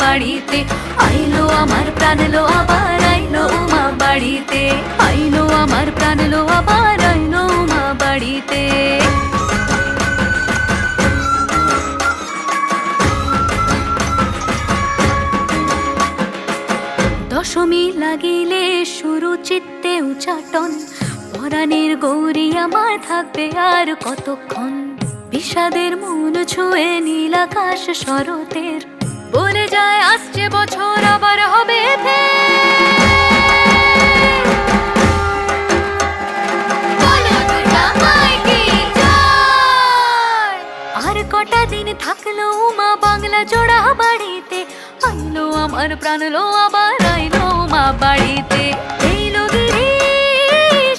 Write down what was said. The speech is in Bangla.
বাড়িতে। আইলো আমার প্রাণ লো আবার আইলো উমা বাড়িতে, আইলো আমার প্রাণ লো আবার আইলো উমা বাড়িতে। দশমী লাগিলে শুরু চিত্তে উচাটন, পরাণের গৌরী আমার থাকবে আর কতক্ষণ। বিষাদের মন ছুঁয়ে নীল আকাশ শরতের, বলে যায় আসছে বছর আবার হবে আর কটা দিন থাকলো উমা বাংলা জোড়া বাড়িতে, আইলো আমার প্রাণ লো আবার আইলো উমা বাড়িতে।